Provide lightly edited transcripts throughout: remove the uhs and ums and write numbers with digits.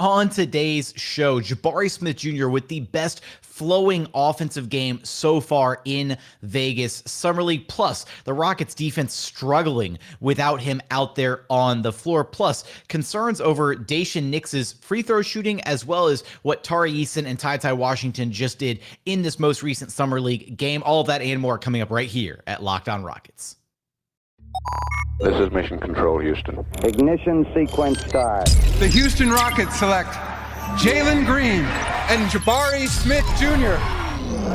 On today's show, Jabari Smith Jr. with the best flowing offensive game so far in Vegas Summer League. Plus, the Rockets defense struggling without him out there on the floor. Plus, concerns over Daishen Nix's free throw shooting, as well as what Tari Eason and TyTy Washington just did in this most recent Summer League game. All of that and more coming up right here at Locked On Rockets. This is Mission Control, Houston. Ignition sequence start. The Houston Rockets select Jalen Green and Jabari Smith Jr.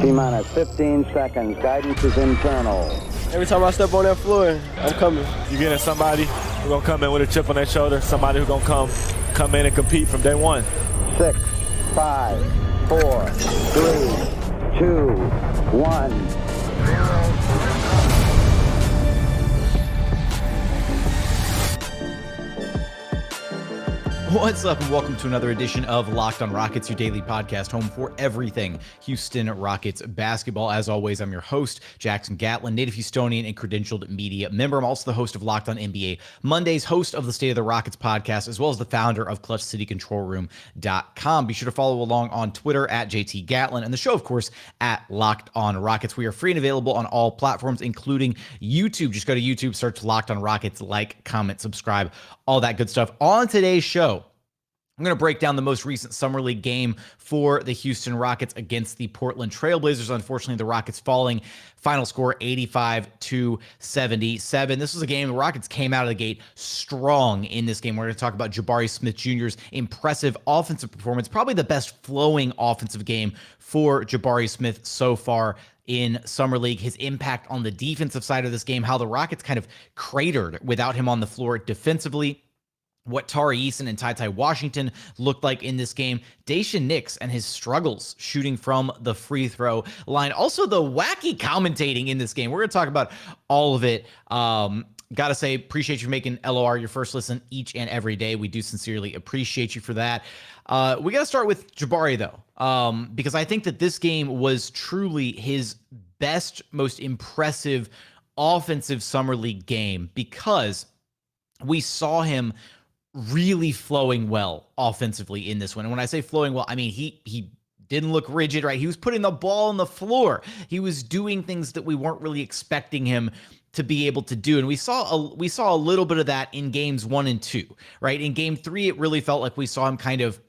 T-minus 15 seconds. Guidance is internal. Every time I step on that floor, I'm coming. You're getting somebody who's going to come in with a chip on their shoulder, somebody who's going to come in and compete from day one. 6, 5, 4, 3, 2, 1. What's up, and welcome to another edition of Locked On Rockets, your daily podcast home for everything Houston Rockets basketball. As always, I'm your host, Jackson Gatlin, native Houstonian and credentialed media member. I'm also the host of Locked On NBA Mondays, host of the State of the Rockets podcast, as well as the founder of ClutchCityControlRoom.com. Be sure to follow along on Twitter at JT Gatlin, and the show, of course, at Locked On Rockets. We are free and available on all platforms, including YouTube. Just go to YouTube, search Locked On Rockets, like, comment, subscribe, all that good stuff. On today's show, I'm going to break down the most recent Summer League game for the Houston Rockets against the Portland Trailblazers. Unfortunately, the Rockets falling. Final score 85-77. This was a game the Rockets came out of the gate strong in this game. We're going to talk about Jabari Smith Jr.'s impressive offensive performance, probably the best flowing offensive game for Jabari Smith so far in Summer League, his impact on the defensive side of this game, how the Rockets kind of cratered without him on the floor defensively, what Tari Eason and TyTy Washington looked like in this game, Daishen Nix and his struggles shooting from the free throw line. Also, the wacky commentating in this game. We're going to talk about all of it. Gotta say, appreciate you making LOR your first listen each and every day. We do sincerely appreciate you for that. We got to start with Jabari, though, because I think that this game was truly his best, most impressive offensive Summer League game, because we saw him really flowing well offensively in this one. And when I say flowing well, I mean he didn't look rigid, right? He was putting the ball on the floor. He was doing things that we weren't really expecting him to be able to do. And we saw a little bit of that in games 1 and 2, right? In game 3, it really felt like we saw him kind of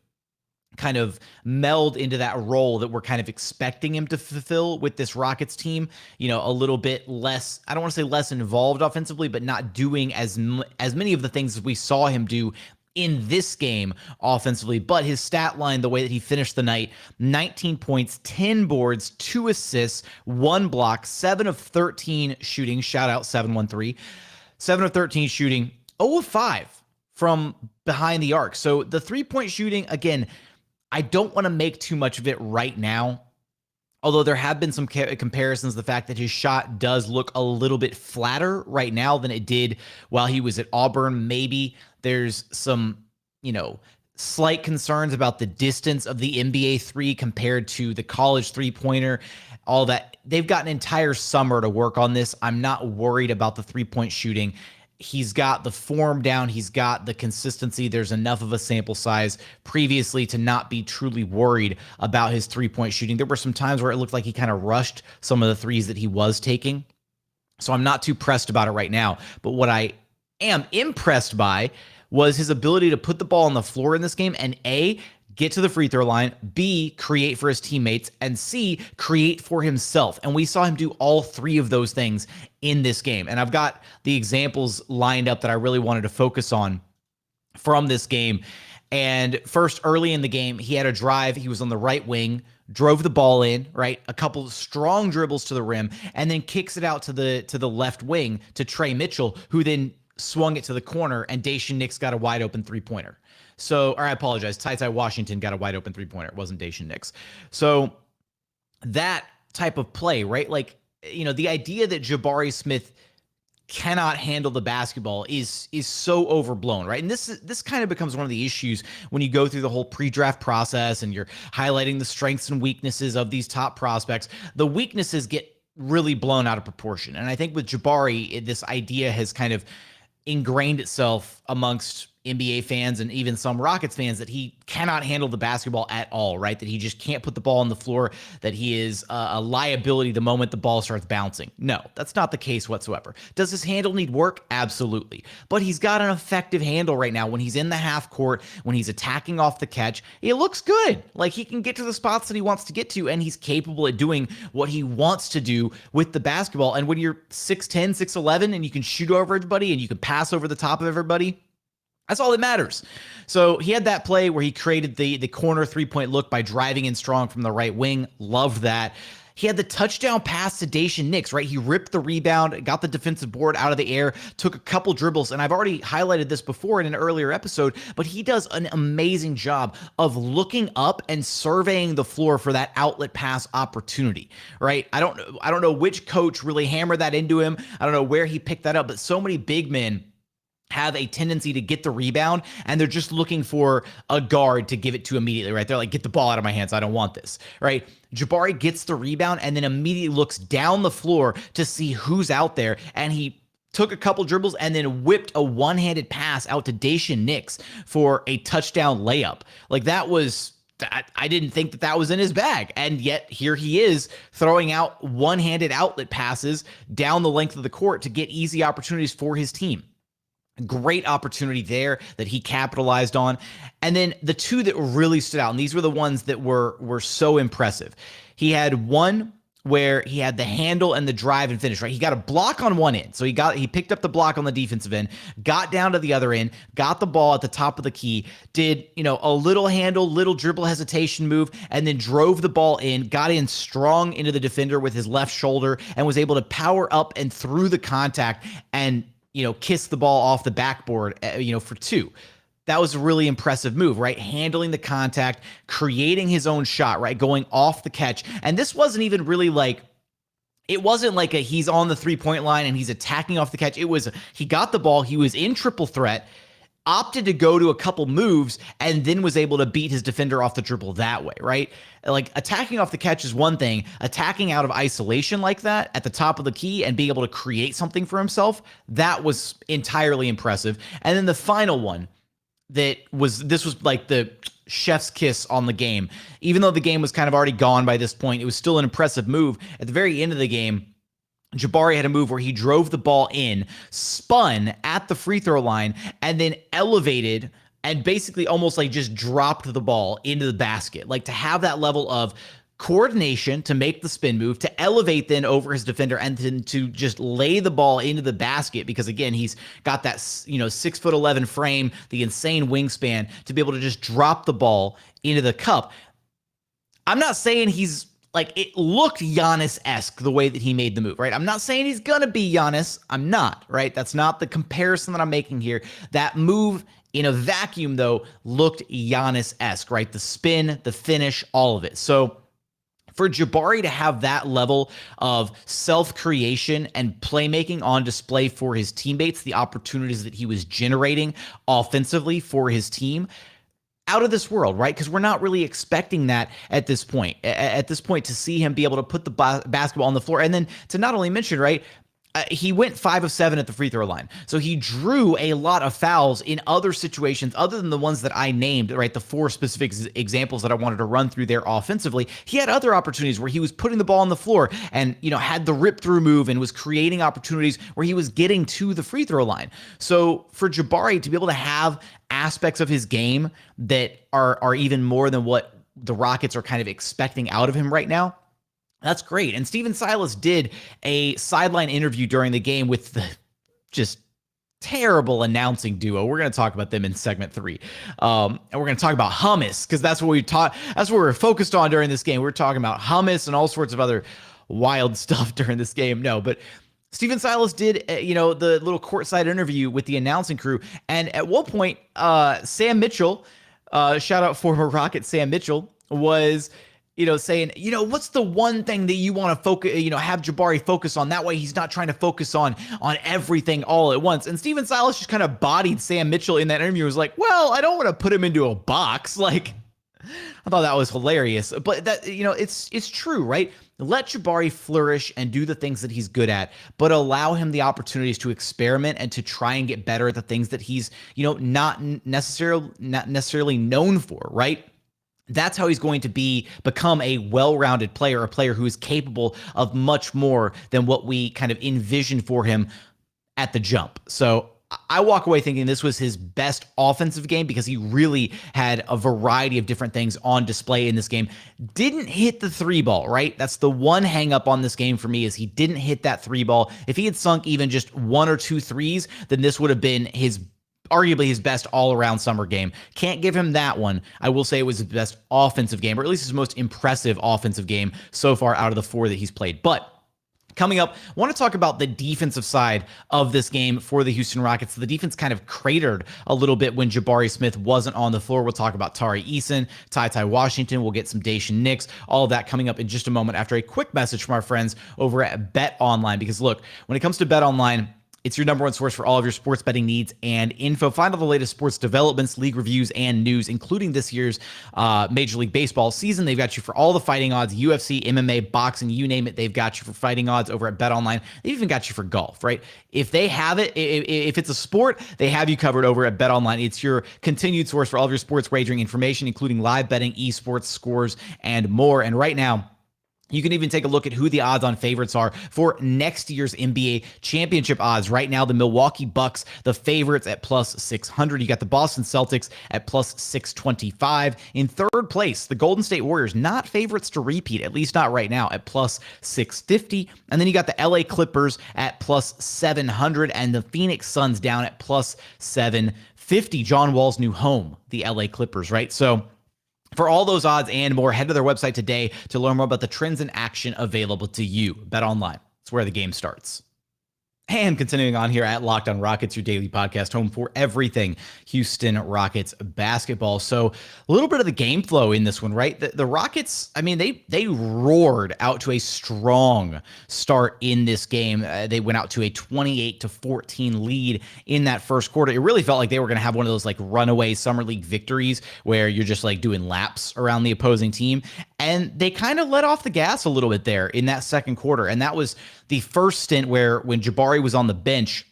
meld into that role that we're kind of expecting him to fulfill with this Rockets team. You know, a little bit less, I don't want to say less involved offensively, but not doing as many of the things as we saw him do in this game offensively. But his stat line, the way that he finished the night, 19 points, 10 boards, 2 assists, 1 block, 7 of 13 shooting. Shout out 713. 7 of 13 shooting, 0 of 5 from behind the arc. So the 3-point shooting, again, I don't want to make too much of it right now, although there have been some comparisons. The fact that his shot does look a little bit flatter right now than it did while he was at Auburn. Maybe there's some, slight concerns about the distance of the NBA 3 compared to the college 3-pointer, all that. They've got an entire summer to work on this. I'm not worried about the 3-point shooting. He's got the form down. He's got the consistency. There's enough of a sample size previously to not be truly worried about his 3-point shooting. There were some times where it looked like he kind of rushed some of the threes that he was taking. So I'm not too pressed about it right now. But what I am impressed by was his ability to put the ball on the floor in this game and A, get to the free throw line, B, create for his teammates, and C, create for himself. And we saw him do all 3 of those things in this game. And I've got the examples lined up that I really wanted to focus on from this game. And first, early in the game, he had a drive. He was on the right wing, drove the ball in, right? A couple of strong dribbles to the rim, and then kicks it out to the left wing to Trey Mitchell, who then swung it to the corner, and Daishen Nix got a wide open 3-pointer. So, or I apologize, TyTy Washington got a wide open 3-pointer. It wasn't Daishen Nix. So that type of play, right? Like, the idea that Jabari Smith cannot handle the basketball is so overblown, right? And this kind of becomes one of the issues when you go through the whole pre-draft process and you're highlighting the strengths and weaknesses of these top prospects. The weaknesses get really blown out of proportion. And I think with Jabari, this idea has kind of ingrained itself amongst NBA fans and even some Rockets fans that he cannot handle the basketball at all, right? That he just can't put the ball on the floor, that he is a liability the moment the ball starts bouncing. No, that's not the case whatsoever. Does his handle need work? Absolutely. But he's got an effective handle right now when he's in the half court, when he's attacking off the catch. It looks good. Like he can get to the spots that he wants to get to, and he's capable at doing what he wants to do with the basketball. And when you're 6'10", 6'11", and you can shoot over everybody and you can pass over the top of everybody, that's all that matters. So he had that play where he created the corner three-point look by driving in strong from the right wing. Loved that. He had the touchdown pass to Daishen Nix, right? He ripped the rebound, got the defensive board out of the air, took a couple dribbles, and I've already highlighted this before in an earlier episode, but he does an amazing job of looking up and surveying the floor for that outlet pass opportunity, right? I don't know which coach really hammered that into him. I don't know where he picked that up, but so many big men have a tendency to get the rebound and they're just looking for a guard to give it to immediately, right? They're like, get the ball out of my hands. I don't want this, right? Jabari gets the rebound and then immediately looks down the floor to see who's out there. And he took a couple dribbles and then whipped a one-handed pass out to Daishen Nix for a touchdown layup. Like that was, I didn't think that was in his bag. And yet here he is throwing out one-handed outlet passes down the length of the court to get easy opportunities for his team. Great opportunity there that he capitalized on. And then the two that really stood out, and these were the ones that were so impressive. He had one where he had the handle and the drive and finish, right? He got a block on one end. So he picked up the block on the defensive end, got down to the other end, got the ball at the top of the key, did, a little handle, little dribble hesitation move, and then drove the ball in, got in strong into the defender with his left shoulder and was able to power up and through the contact and kiss the ball off the backboard, for two. That was a really impressive move, right? Handling the contact, creating his own shot, right? Going off the catch. And this wasn't even really it wasn't like he's on the 3-point line and he's attacking off the catch. It was, he got the ball, he was in triple threat, opted to go to a couple moves, and then was able to beat his defender off the dribble that way, right? Like attacking off the catch is one thing. Attacking out of isolation like that at the top of the key and being able to create something for himself, that was entirely impressive. And then the final one this was like the chef's kiss on the game. Even though the game was kind of already gone by this point, it was still an impressive move. At the very end of the game, Jabari had a move where he drove the ball in, spun at the free throw line, and then elevated and basically almost like just dropped the ball into the basket. Like to have that level of coordination to make the spin move, to elevate then over his defender, and then to just lay the ball into the basket because, again, he's got that 6'11" frame, the insane wingspan to be able to just drop the ball into the cup. I'm not saying he's it looked Giannis-esque the way that he made the move, right? I'm not saying he's going to be Giannis. I'm not, right? That's not the comparison that I'm making here. That move in a vacuum, though, looked Giannis-esque, right? The spin, the finish, all of it. So for Jabari to have that level of self-creation and playmaking on display for his teammates, the opportunities that he was generating offensively for his team, out of this world, right? Because we're not really expecting that at this point. At this point, to see him be able to put the basketball on the floor, and then to not only mention, right, he went 5 of 7 at the free throw line. So he drew a lot of fouls in other situations other than the ones that I named, right? The 4 specific examples that I wanted to run through there offensively. He had other opportunities where he was putting the ball on the floor and, had the rip through move and was creating opportunities where he was getting to the free throw line. So for Jabari to be able to have aspects of his game that are even more than what the Rockets are kind of expecting out of him right now, that's great. And Stephen Silas did a sideline interview during the game with the just terrible announcing duo. We're going to talk about them in segment 3. And we're going to talk about hummus because that's what that's what we're focused on during this game. We're talking about hummus and all sorts of other wild stuff during this game. No, but Stephen Silas did, the little courtside interview with the announcing crew. And at one point, Sam Mitchell, shout out former Rocket Sam Mitchell, was saying, what's the one thing that you want to focus, have Jabari focus on? That way he's not trying to focus on everything all at once. And Stephen Silas just kind of bodied Sam Mitchell in that interview. Was like, well, I don't want to put him into a box. Like, I thought that was hilarious, but that, it's true, right? Let Jabari flourish and do the things that he's good at, but allow him the opportunities to experiment and to try and get better at the things that he's, not necessarily known for, right? That's how he's going to become a well-rounded player, a player who is capable of much more than what we kind of envisioned for him at the jump. So I walk away thinking this was his best offensive game because he really had a variety of different things on display in this game. Didn't hit the three ball, right? That's the one hang up on this game for me, is he didn't hit that three ball. If he had sunk even just 1 or 2 threes, then this would have been arguably his best all-around summer game. Can't give him that one. I will say it was his best offensive game, or at least his most impressive offensive game so far out of the 4 that he's played. But coming up, I want to talk about the defensive side of this game for the Houston Rockets. The defense kind of cratered a little bit when Jabari Smith wasn't on the floor. We'll talk about Tari Eason, TyTy Washington. We'll get some Daishen Nix. All of that coming up in just a moment after a quick message from our friends over at BetOnline. Because look, when it comes to BetOnline, it's your number one source for all of your sports betting needs and info. Find all the latest sports developments, league reviews, and news, including this year's Major League Baseball season. They've got you for all the fighting odds, UFC, MMA, boxing, you name it. They've got you for fighting odds over at BetOnline. They've even got you for golf, right? If they have it, if it's a sport, they have you covered over at BetOnline. It's your continued source for all of your sports wagering information, including live betting, esports, scores, and more. And right now, you can even take a look at who the odds-on favorites are for next year's NBA championship odds. Right now, the Milwaukee Bucks, the favorites at plus 600. You got the Boston Celtics at plus 625. In third place, the Golden State Warriors, not favorites to repeat, at least not right now, at plus 650. And then you got the LA Clippers at plus 700 and the Phoenix Suns down at plus 750. John Wall's new home, the LA Clippers, right? So for all those odds and more, head to their website today to learn more about the trends and action available to you. BetOnline. It's where the game starts. And continuing on here at Locked On Rockets, your daily podcast home for everything Houston Rockets basketball. So a little bit of the game flow in this one, right? The Rockets, I mean, they roared out to a strong start in this game. They went out to a 28-14 lead in that first quarter. It really felt like they were going to have one of those like runaway summer league victories where you're just like doing laps around the opposing team. And they kind of let off the gas a little bit there in that second quarter. And that was the first stint where when Jabari was on the bench,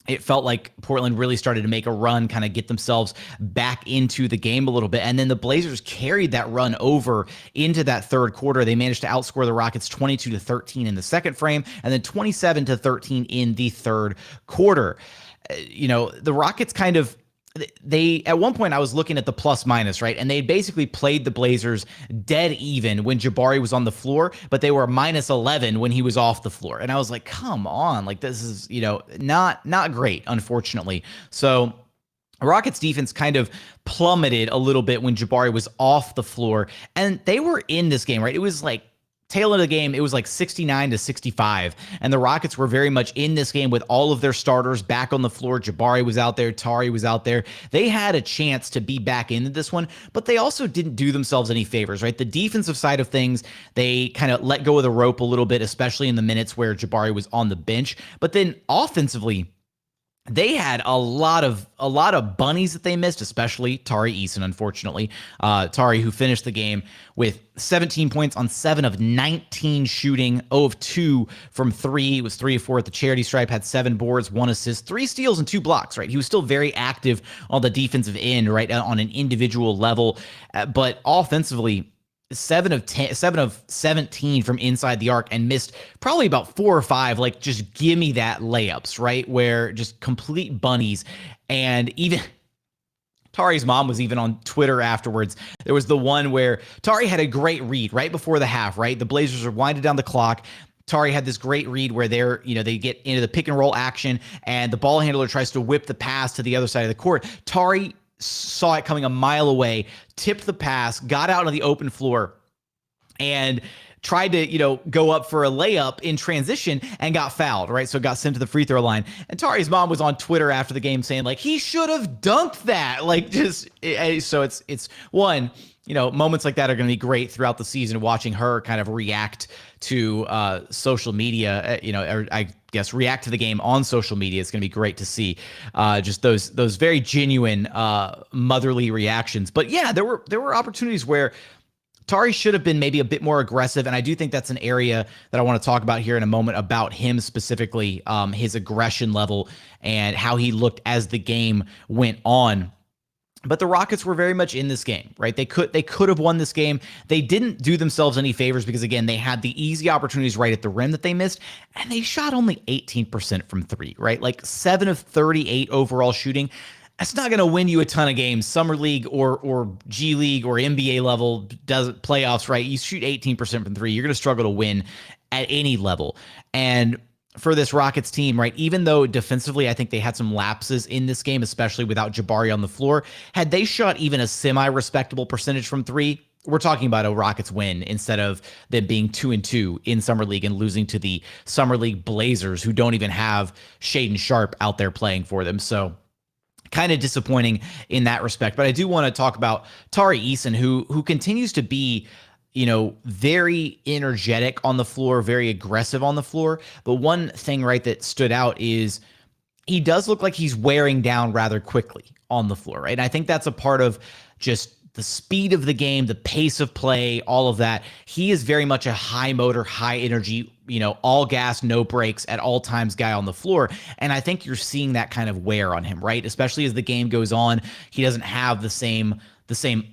it felt like Portland really started to make a run, kind of get themselves back into the game a little bit. And then the Blazers carried that run over into that third quarter. They managed to outscore the Rockets 22-13 in the second frame, and then 27-13 in the third quarter. The Rockets kind of, at one point I was looking at the plus minus, right? And they basically played the Blazers dead even when Jabari was on the floor, but they were minus 11 when he was off the floor. And I was like, come on, like this is, not great, unfortunately. So Rockets defense kind of plummeted a little bit when Jabari was off the floor, and they were in this game, right? It was like tail end of the game, it was like 69-65, and the Rockets were very much in this game with all of their starters back on the floor. Jabari was out there, Tari was out there. They had a chance to be back into this one, but they also didn't do themselves any favors, right? The defensive side of things, they kind of let go of the rope a little bit, especially in the minutes where Jabari was on the bench. But then offensively, they had a lot of bunnies that they missed, especially Tari Eason, unfortunately. Tari, who finished the game with 17 points on 7 of 19 shooting, 0 of 2 from 3. He was 3 of 4 at the charity stripe, had 7 boards, 1 assist, 3 steals, and 2 blocks, right? He was still very active on the defensive end, right, on an individual level. But offensively, 7 of 17 from inside the arc, and missed probably about 4 or 5, like just give me that layups, right? Where just complete bunnies. And even Tari's mom was even on Twitter afterwards. There was the one where Tari had a great read right before the half, right? The Blazers are winding down the clock. Tari had this great read where they get into the pick and roll action, and the ball handler tries to whip the pass to the other side of the court. Tari saw it coming a mile away, tipped the pass, got out on the open floor, and tried to, go up for a layup in transition and got fouled, right? So got sent to the free throw line. And Tari's mom was on Twitter after the game saying, like, he should have dunked that. Like, so it's one, moments like that are going to be great throughout the season, watching her kind of react to social media, or I guess react to the game on social media. It's going to be great to see just those very genuine motherly reactions. But yeah, there were opportunities where Tari should have been maybe a bit more aggressive, and I do think that's an area that I want to talk about here in a moment about him specifically, his aggression level and how he looked as the game went on. But the Rockets were very much in this game, right? They could have won this game. They didn't do themselves any favors because, again, they had the easy opportunities right at the rim that they missed, and they shot only 18% from three, right? Like 7 of 38 overall shooting. That's not going to win you a ton of games. Summer League or G League or NBA level does playoffs, right? You shoot 18% from three, you're going to struggle to win at any level. And for this Rockets team, right, even though defensively I think they had some lapses in this game, especially without Jabari on the floor, had they shot even a semi-respectable percentage from three, we're talking about a Rockets win instead of them being 2-2 in Summer League and losing to the Summer League Blazers, who don't even have Shaedon Sharpe out there playing for them. So kind of disappointing in that respect. But I do want to talk about Tari Eason, who continues to be, very energetic on the floor, very aggressive on the floor. But one thing, right, that stood out is he does look like he's wearing down rather quickly on the floor, right? And I think that's a part of just the speed of the game, the pace of play, all of that. He is very much a high motor, high energy, all gas, no brakes at all times guy on the floor. And I think you're seeing that kind of wear on him, right? Especially as the game goes on, he doesn't have the same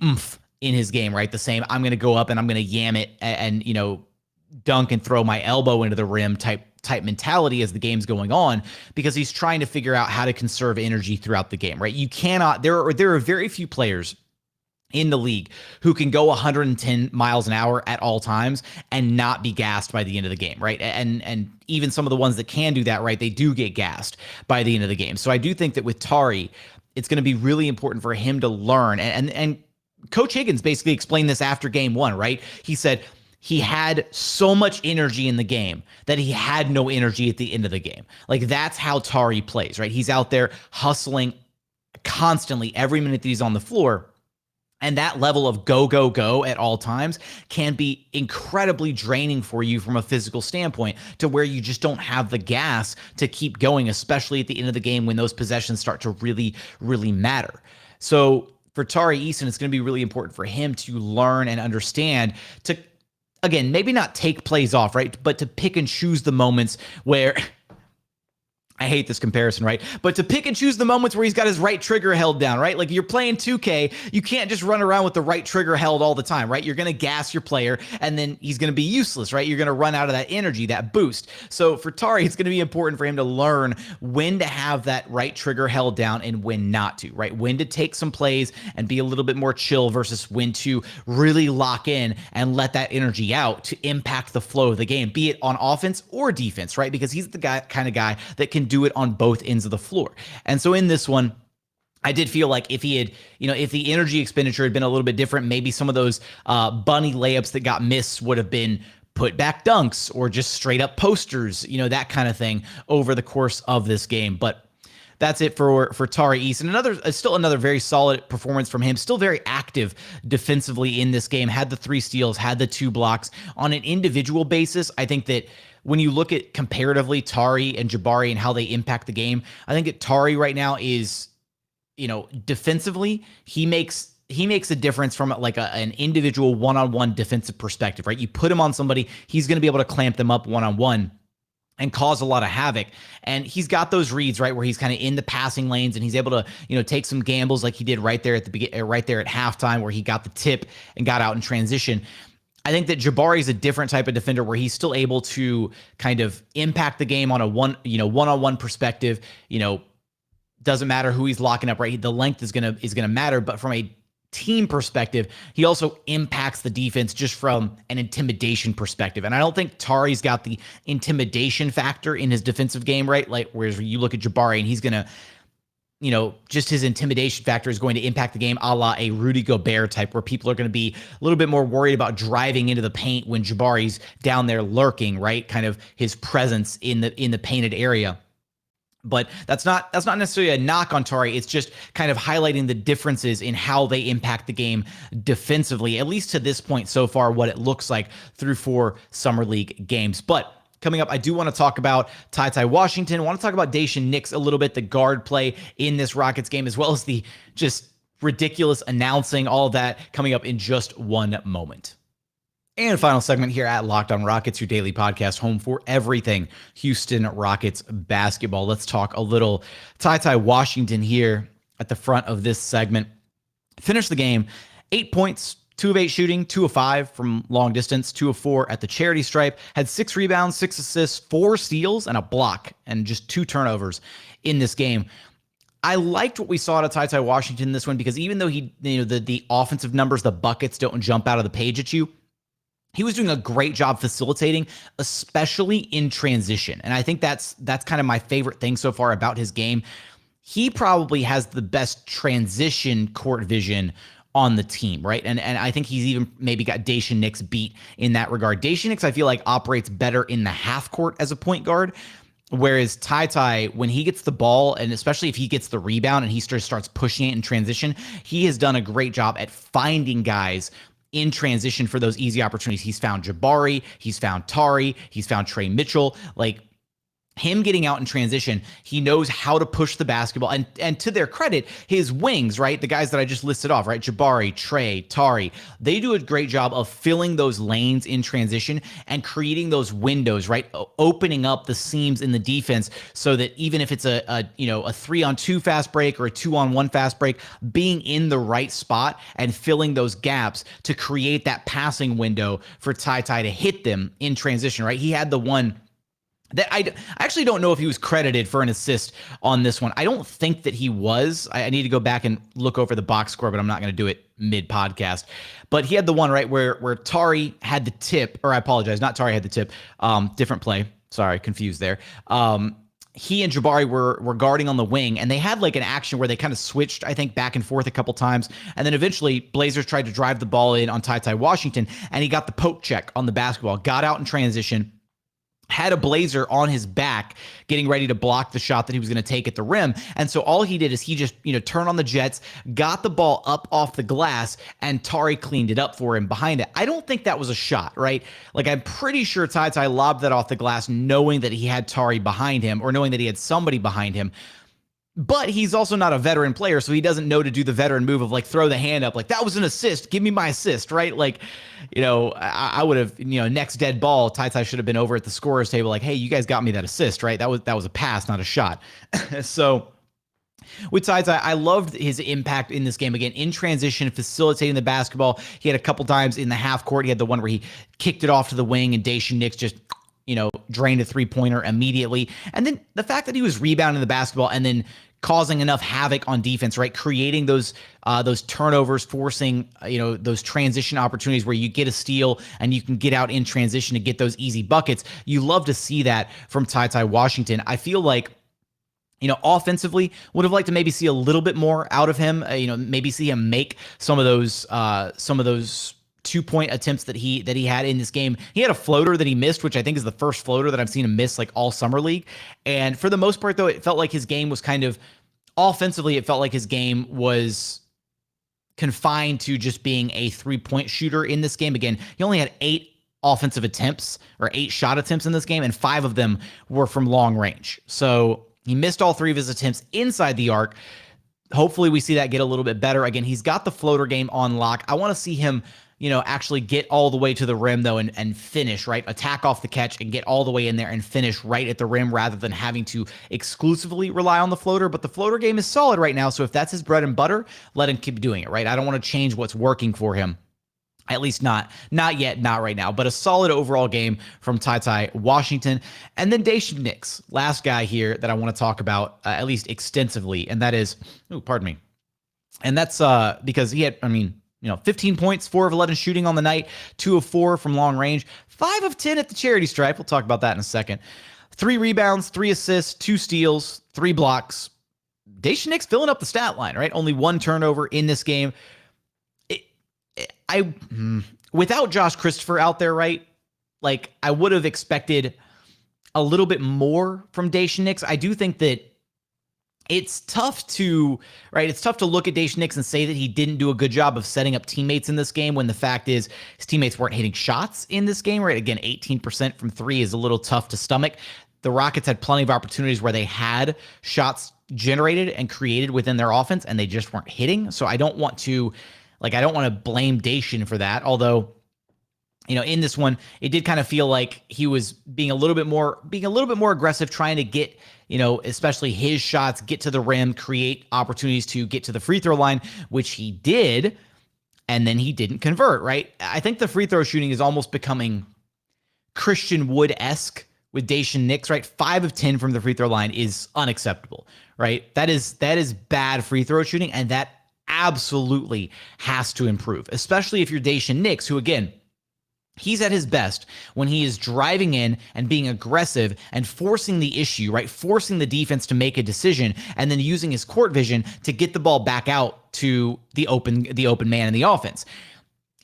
oomph in his game, right? The same, I'm going to go up and I'm going to yam it and dunk and throw my elbow into the rim type mentality as the game's going on, because he's trying to figure out how to conserve energy throughout the game, right? You cannot, there are very few players in the league who can go 110 miles an hour at all times and not be gassed by the end of the game, right? And even some of the ones that can do that, right, they do get gassed by the end of the game. So I do think that with Tari, it's going to be really important for him to learn. And Coach Higgins basically explained this after game one, right? He said he had so much energy in the game that he had no energy at the end of the game. Like, that's how Tari plays, right? He's out there hustling constantly every minute that he's on the floor. And that level of go, go, go at all times can be incredibly draining for you from a physical standpoint, to where you just don't have the gas to keep going, especially at the end of the game when those possessions start to really, really matter. So for Tari Eason, it's going to be really important for him to learn and understand to, again, maybe not take plays off, right? But to pick and choose the moments where I hate this comparison, right? But to pick and choose the moments where he's got his right trigger held down, right? Like, you're playing 2K, you can't just run around with the right trigger held all the time, right? You're going to gas your player, and then he's going to be useless, right? You're going to run out of that energy, that boost. So for Tari, it's going to be important for him to learn when to have that right trigger held down and when not to, right? When to take some plays and be a little bit more chill versus when to really lock in and let that energy out to impact the flow of the game, be it on offense or defense, right? Because he's the kind of guy that can do it on both ends of the floor. And so in this one, I did feel like if he had, if the energy expenditure had been a little bit different, maybe some of those bunny layups that got missed would have been put back dunks or just straight up posters, that kind of thing over the course of this game. But that's it for Tari Eason. Still another very solid performance from him. Still very active defensively in this game. Had the 3 steals, had the 2 blocks. On an individual basis, I think that when you look at comparatively Tari and Jabari and how they impact the game, I think that Tari right now is, defensively, he makes a difference from like an individual one-on-one defensive perspective, right? You put him on somebody, he's going to be able to clamp them up one-on-one and cause a lot of havoc. And he's got those reads, right, where he's kind of in the passing lanes and he's able to, take some gambles like he did right there at halftime, where he got the tip and got out in transition. I think that Jabari is a different type of defender, where he's still able to kind of impact the game on a one-on-one perspective. Doesn't matter who he's locking up, right? The length is gonna matter, but from a team perspective, he also impacts the defense just from an intimidation perspective. And I don't think Tari's got the intimidation factor in his defensive game, right? Like, whereas you look at Jabari and he's gonna just his intimidation factor is going to impact the game a la a Rudy Gobert type, where people are going to be a little bit more worried about driving into the paint when Jabari's down there lurking, right? Kind of his presence in the painted area. But that's not necessarily a knock on Tari. It's just kind of highlighting the differences in how they impact the game defensively, at least to this point so far, what it looks like through 4 Summer League games. But coming up, I do want to talk about TyTy Washington. I want to talk about Daishen Nix a little bit, the guard play in this Rockets game, as well as the just ridiculous announcing, all of that coming up in just one moment. And final segment here at Locked On Rockets, your daily podcast home for everything Houston Rockets basketball. Let's talk a little TyTy Washington here at the front of this segment. Finished the game, 8 points, 2 of 8 shooting, 2 of 5 from long distance, 2 of 4 at the charity stripe, had 6 rebounds, 6 assists, 4 steals, and a block, and just 2 turnovers in this game. I liked what we saw to TyTy Washington in this one, because even though the offensive numbers, the buckets don't jump out of the page at you, he was doing a great job facilitating, especially in transition. And I think that's kind of my favorite thing so far about his game. He probably has the best transition court vision on the team, right? And I think he's even maybe got Daishen Nix beat in that regard. Daishen Nix, I feel like, operates better in the half court as a point guard, whereas TyTy, when he gets the ball, and especially if he gets the rebound and he starts pushing it in transition, he has done a great job at finding guys in transition for those easy opportunities. He's found Jabari, he's found Tari, he's found Trey Mitchell. Like, him getting out in transition, he knows how to push the basketball. And to their credit, his wings, right? The guys that I just listed off, right? Jabari, Trey, Tari, they do a great job of filling those lanes in transition and creating those windows, right? Opening up the seams in the defense so that even if it's a 3-on-2 fast break or a 2-on-1 fast break, being in the right spot and filling those gaps to create that passing window for TyTy to hit them in transition, right? He had the one that I actually don't know if he was credited for an assist on this one. I don't think that he was. I need to go back and look over the box score, but I'm not going to do it mid-podcast. But he had the one, right, where Tari had the tip, or I apologize, not Tari had the tip, different play. Sorry, confused there. He and Jabari were guarding on the wing, and they had like an action where they kind of switched, I think, back and forth a couple times. And then eventually Blazers tried to drive the ball in on TyTy Washington, and he got the poke check on the basketball, got out in transition, had a Blazer on his back getting ready to block the shot that he was going to take at the rim. And so all he did is he just, turned on the jets, got the ball up off the glass, and Tari cleaned it up for him behind it. I don't think that was a shot, right? Like, I'm pretty sure TyTy lobbed that off the glass knowing that he had Tari behind him, or knowing that he had somebody behind him. But he's also not a veteran player, so he doesn't know to do the veteran move of, like, throw the hand up, like, that was an assist, give me my assist, right? Like, I would have, next dead ball, TyTy should have been over at the scorer's table, like, hey, you guys got me that assist, right? That was a pass, not a shot. So with TyTy, I loved his impact in this game. Again, in transition, facilitating the basketball. He had a couple times in the half court. He had the one where he kicked it off to the wing, and Daishen Nix just drained a 3-pointer immediately. And then the fact that he was rebounding the basketball and then causing enough havoc on defense, right? Creating those turnovers, forcing, those transition opportunities where you get a steal and you can get out in transition to get those easy buckets. You love to see that from TyTy Washington. I feel like, offensively, would have liked to maybe see a little bit more out of him. Maybe see him make some of those 2-point attempts that he had in this game. He had a floater that he missed, which I think is the first floater that I've seen him miss like all summer league. And for the most part, though, it felt like his game was kind of offensively, it felt like his game was confined to just being a 3-point shooter in this game. Again, he only had 8 offensive attempts, or 8 shot attempts in this game, and 5 of them were from long range. So he missed all 3 of his attempts inside the arc. Hopefully we see that get a little bit better. Again, he's got the floater game on lock. I want to see him actually get all the way to the rim, though, and finish, right? Attack off the catch and get all the way in there and finish right at the rim, rather than having to exclusively rely on the floater. But the floater game is solid right now, so if that's his bread and butter, let him keep doing it, right? I don't want to change what's working for him. At least not yet, not right now. But a solid overall game from TyTy Washington. And then Daishen Nix, last guy here that I want to talk about, at least extensively, and that is, and that's because he had, 15 points, 4 of 11 shooting on the night, 2 of 4 from long range, 5 of 10 at the charity stripe. We'll talk about that in a second. 3 rebounds, 3 assists, 2 steals, 3 blocks. Daishen Nix filling up the stat line, right? Only one turnover in this game. Without Josh Christopher out there, right? Like, I would have expected a little bit more from Daishen Nix. I do think that it's tough to look at Daishen Nix and say that he didn't do a good job of setting up teammates in this game when the fact is his teammates weren't hitting shots in this game, right? Again, 18% from three is a little tough to stomach. The Rockets had plenty of opportunities where they had shots generated and created within their offense and they just weren't hitting. So I don't want to blame Daishen for that. Although, in this one, it did kind of feel like he was being a little bit more aggressive, trying to get, especially his shots, get to the rim, create opportunities to get to the free throw line, which he did. And then he didn't convert, right? I think the free throw shooting is almost becoming Christian Wood-esque with Daishen Nix, right? 5 of 10 from the free throw line is unacceptable, right? That is bad free throw shooting. And that absolutely has to improve, especially if you're Daishen Nix, who, again, he's at his best when he is driving in and being aggressive and forcing the issue, right? Forcing the defense to make a decision and then using his court vision to get the ball back out to the open man in the offense.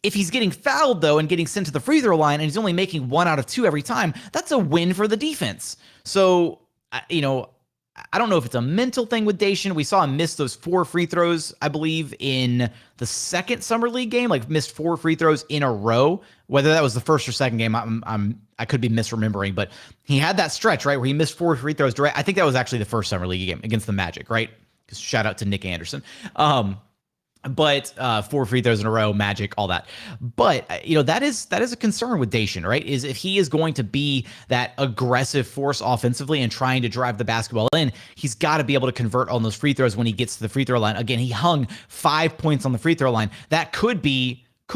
If he's getting fouled, though, and getting sent to the free throw line and he's only making 1 out of 2 every time, that's a win for the defense. So, I don't know if it's a mental thing with Daishen. We saw him miss those 4 free throws, I believe, in the second Summer League game, like missed 4 free throws in a row. Whether that was the first or second game, I could be misremembering, but he had that stretch, right, where he missed 4 free throws direct. I think that was actually the first Summer League game against the Magic, right? Because shout out to Nick Anderson. But 4 free throws in a row, Magic, all that. But, that is a concern with Daishen, right? Is if he is going to be that aggressive force offensively and trying to drive the basketball in, he's got to be able to convert on those free throws when he gets to the free throw line. Again, he hung 5 points on the free throw line. That could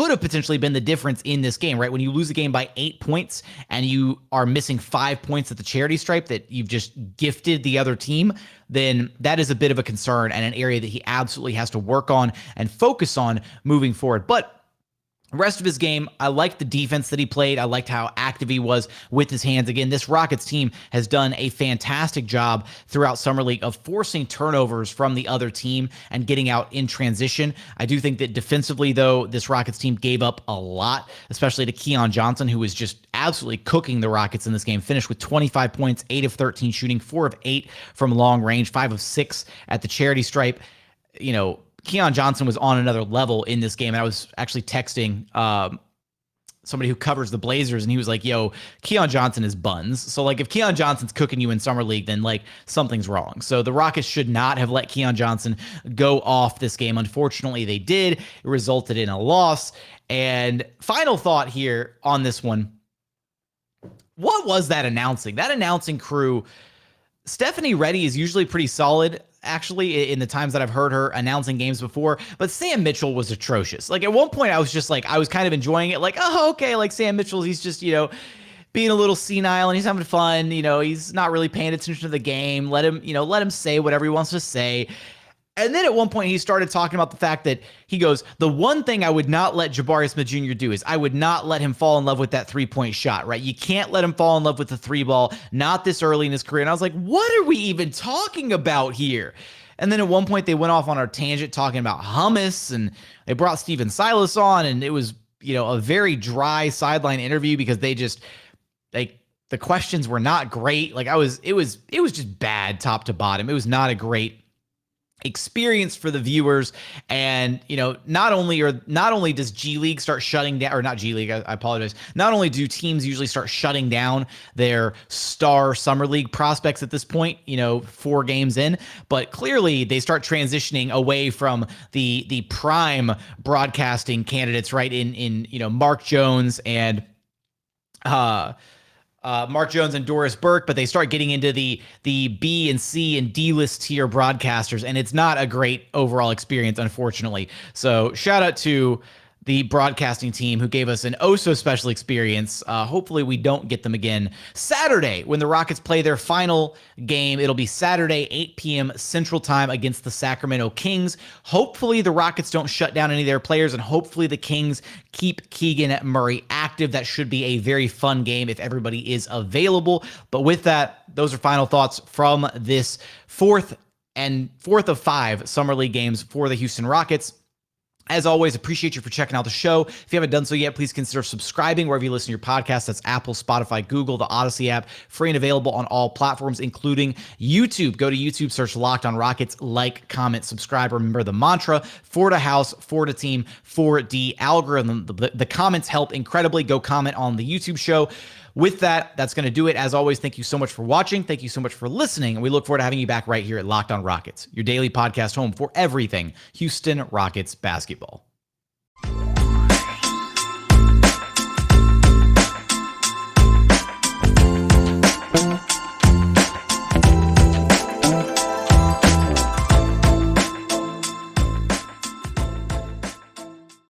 have potentially been the difference in this game, right? When you lose a game by 8 points and you are missing 5 points at the charity stripe that you've just gifted the other team, then that is a bit of a concern and an area that he absolutely has to work on and focus on moving forward. But the rest of his game, I liked the defense that he played. I liked how active he was with his hands. Again, this Rockets team has done a fantastic job throughout Summer League of forcing turnovers from the other team and getting out in transition. I do think that defensively, though, this Rockets team gave up a lot, especially to Keon Johnson, who was just absolutely cooking the Rockets in this game. Finished with 25 points, 8 of 13 shooting, 4 of 8 from long range, 5 of 6 at the charity stripe. Keon Johnson was on another level in this game. And I was actually texting somebody who covers the Blazers, and he was like, yo, Keon Johnson is buns. So, like, if Keon Johnson's cooking you in Summer League, then, like, something's wrong. So the Rockets should not have let Keon Johnson go off this game. Unfortunately, they did. It resulted in a loss. And final thought here on this one. What was that announcing? That announcing crew, Stephanie Reddy is usually pretty solid, actually, in the times that I've heard her announcing games before, but Sam Mitchell was atrocious. Like, at one point, I was just like, I was kind of enjoying it, like, oh, okay, like, Sam Mitchell, he's just, being a little senile and he's having fun, he's not really paying attention to the game. Let him say whatever he wants to say. And then at one point, he started talking about the fact that he goes, the one thing I would not let Jabari Smith Jr. do is I would not let him fall in love with that 3-point shot, right? You can't let him fall in love with the 3 ball, not this early in his career. And I was like, what are we even talking about here? And then at one point, they went off on a tangent talking about hummus, and they brought Steven Silas on, and it was, a very dry sideline interview because they just, the questions were not great. Like, it was just bad top to bottom. It was not a great experience for the viewers. And not only does G League start shutting down, or not G League, I apologize, not only do teams usually start shutting down their star Summer League prospects at this point, 4 games in, but clearly they start transitioning away from the prime broadcasting candidates, right, in Mark Jones and Doris Burke, but they start getting into the B and C and D list tier broadcasters, and it's not a great overall experience, unfortunately. So shout out to the broadcasting team who gave us an special experience. Hopefully we don't get them again Saturday when the Rockets play their final game. It'll be Saturday, 8 p.m. Central Time against the Sacramento Kings. Hopefully the Rockets don't shut down any of their players, and hopefully the Kings keep Keegan Murray active. That should be a very fun game if everybody is available. But with that, those are final thoughts from this 4th and 4th of 5 Summer League games for the Houston Rockets. As always, appreciate you for checking out the show. If you haven't done so yet, please consider subscribing wherever you listen to your podcast. That's Apple, Spotify, Google, the Odyssey app, free and available on all platforms, including YouTube. Go to YouTube, search Locked on Rockets, like, comment, subscribe. Remember the mantra, Florida House, Florida Team, 4D algorithm. The comments help incredibly. Go comment on the YouTube show. With that, that's going to do it. As always, thank you so much for watching. Thank you so much for listening. And we look forward to having you back right here at Locked on Rockets, your daily podcast home for everything Houston Rockets basketball.